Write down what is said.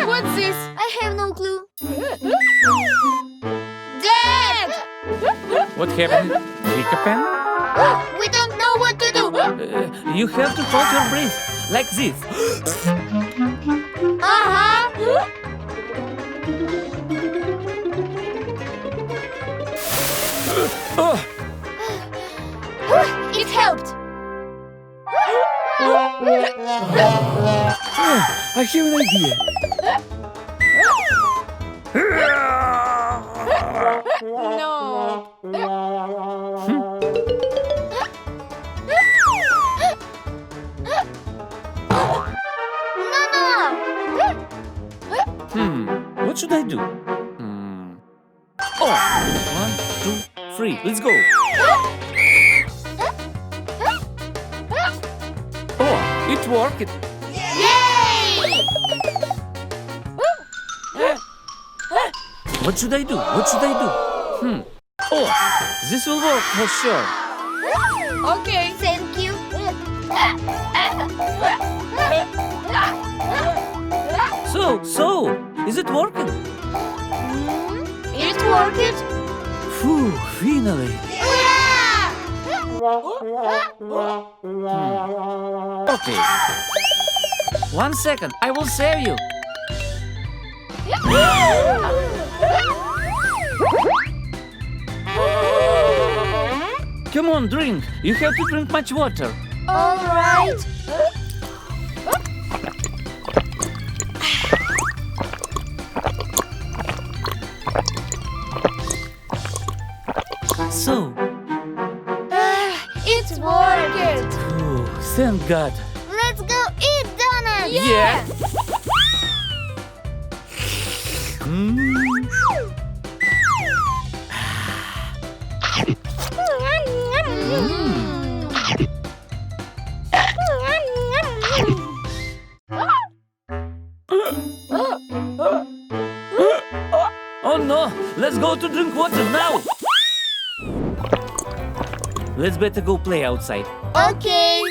What's this? I have no clue. Dad! What happened? Hiccup? We don't know what to do. You have to hold your breath like this. Uh-huh. Oh, It helped. I have an idea. No. What should I do? Oh, 1, 2, 3. Let's go. Oh, it worked. Yay! What should I do? What should I do? Oh, this will work for sure. Okay. Thank you. So, is it working? It worked. Phew, finally. Okay. 1 second, I will save you. Come on, drink. You have to drink much water. All right. So, It worked. phew, thank God. Let's go eat donuts. Yeah. Mm. Oh no! Let's go to drink water now! Let's better go play outside. Okay.